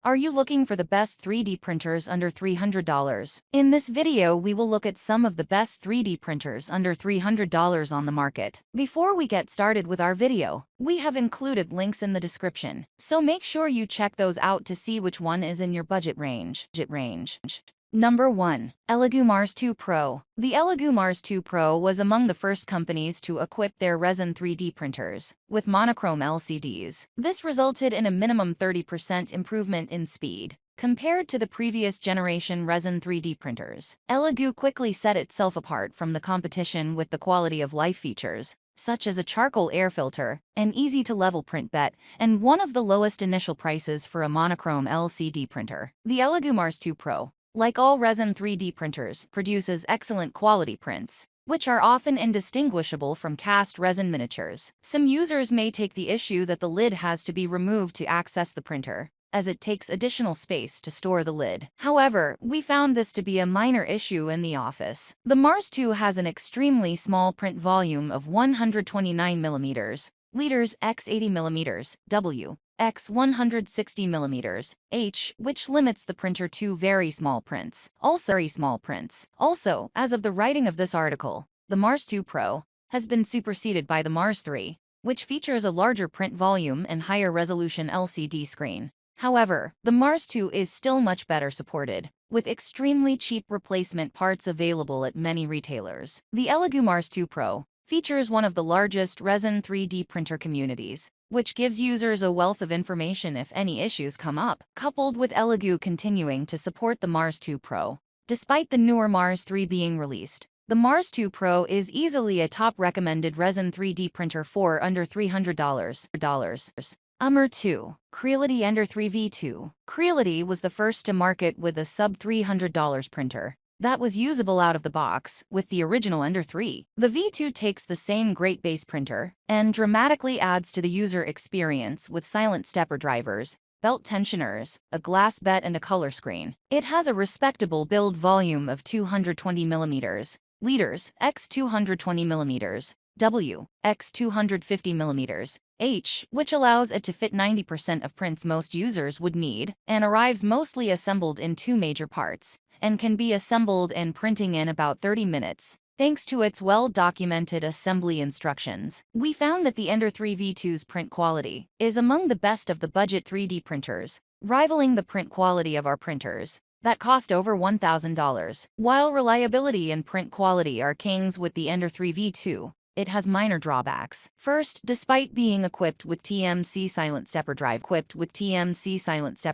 Are you looking for the best 3D printers under $300? In this video, we will look at some of the best 3D printers under $300 on the market. Before we get started with our video, we have included links in the description, so make sure you check those out to see which one is in your budget range. Number 1. ELEGOO Mars 2 Pro. The ELEGOO Mars 2 Pro was among the first companies to equip their resin 3D printers with monochrome LCDs. This resulted in a minimum 30% improvement in speed compared to the previous generation resin 3D printers. ELEGOO quickly set itself apart from the competition with the quality of life features, such as a charcoal air filter, an easy-to-level print bed, and one of the lowest initial prices for a monochrome LCD printer. The ELEGOO Mars 2 Pro, like all resin 3D printers, produces excellent quality prints, which are often indistinguishable from cast resin miniatures. Some users may take the issue that the lid has to be removed to access the printer, as it takes additional space to store the lid. However, we found this to be a minor issue in the office. The Mars 2 has an extremely small print volume of 129mm, liters x 80mm, W x 160mm, H, which limits the printer to very small prints. Also, as of the writing of this article, the Mars 2 Pro has been superseded by the Mars 3, which features a larger print volume and higher resolution LCD screen. However, the Mars 2 is still much better supported, with extremely cheap replacement parts available at many retailers. The ELEGOO Mars 2 Pro features one of the largest resin 3D printer communities, which gives users a wealth of information if any issues come up, coupled with ELEGOO continuing to support the Mars 2 Pro. Despite the newer Mars 3 being released, the Mars 2 Pro is easily a top recommended resin 3D printer for under $300. Number 2. Creality Ender 3v2. Creality was the first to market with a sub-$300 printer that was usable out of the box with the original Ender 3. The V2 takes the same great base printer and dramatically adds to the user experience with silent stepper drivers, belt tensioners, a glass bed, and a color screen. It has a respectable build volume of 220mm, liters x 220mm, W x 250mm, H, which allows it to fit 90% of prints most users would need, and arrives mostly assembled in two major parts, and can be assembled and printing in about 30 minutes. Thanks to its well-documented assembly instructions, we found that the Ender 3 V2's print quality is among the best of the budget 3D printers, rivaling the print quality of our printers that cost over $1,000. While reliability and print quality are kings with the Ender 3 V2, it has minor drawbacks. First, despite being equipped with TMC silent stepper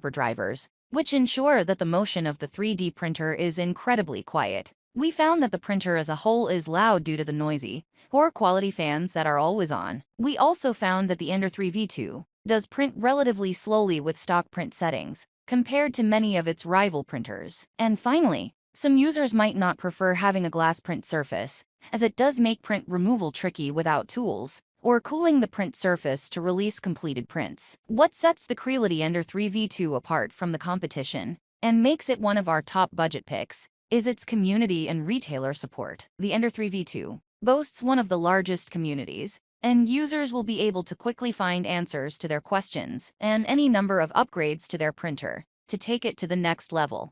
drivers, which ensure that the motion of the 3D printer is incredibly quiet, we found that the printer as a whole is loud due to the noisy, poor quality fans that are always on. We also found that the Ender 3 V2 does print relatively slowly with stock print settings, compared to many of its rival printers. And finally, some users might not prefer having a glass print surface, as it does make print removal tricky without tools, or cooling the print surface to release completed prints. What sets the Creality Ender 3 V2 apart from the competition and makes it one of our top budget picks is its community and retailer support. The Ender 3 V2 boasts one of the largest communities, and users will be able to quickly find answers to their questions and any number of upgrades to their printer to take it to the next level.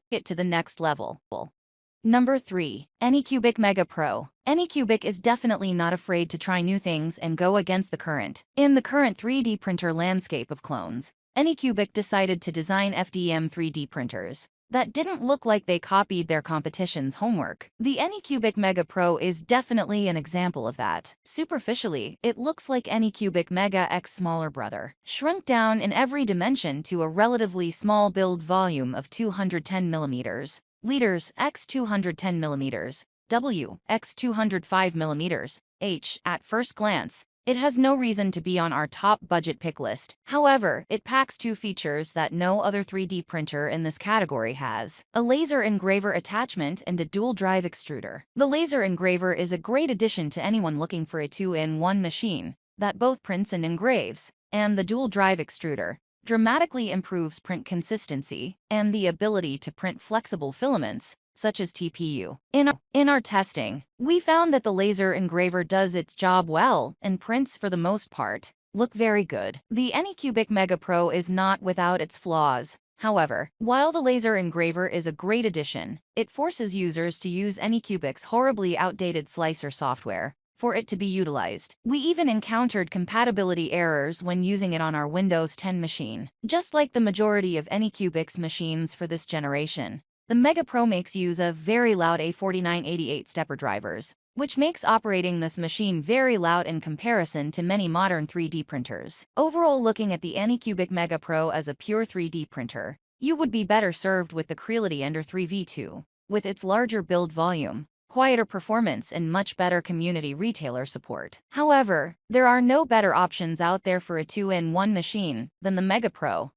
Number 3. Anycubic Mega Pro. Anycubic is definitely not afraid to try new things and go against the current. In the current 3D printer landscape of clones, Anycubic decided to design FDM 3D printers that didn't look like they copied their competition's homework. The Anycubic Mega Pro is definitely an example of that. Superficially, it looks like Anycubic Mega X smaller brother, shrunk down in every dimension to a relatively small build volume of 210mm, liters x 210mm, W x 205mm, H. At first glance, it has no reason to be on our top budget pick list. However, it packs two features that no other 3D printer in this category has: a laser engraver attachment and a dual drive extruder. The laser engraver is a great addition to anyone looking for a 2-in-1 machine that both prints and engraves, and the dual drive extruder dramatically improves print consistency and the ability to print flexible filaments, such as TPU. In our testing, we found that the laser engraver does its job well and prints, for the most part, look very good. The Anycubic Mega Pro is not without its flaws. However, while the laser engraver is a great addition, it forces users to use Anycubic's horribly outdated slicer software for it to be utilized. We even encountered compatibility errors when using it on our Windows 10 machine. Just like the majority of Anycubic's machines for this generation, the Mega Pro makes use of very loud A4988 stepper drivers, which makes operating this machine very loud in comparison to many modern 3D printers. Overall, looking at the Anycubic Mega Pro as a pure 3D printer, you would be better served with the Creality Under 3v2, with its larger build volume, quieter performance, and much better community retailer support. However, there are no better options out there for a 2-in-1 machine than the Mega Pro.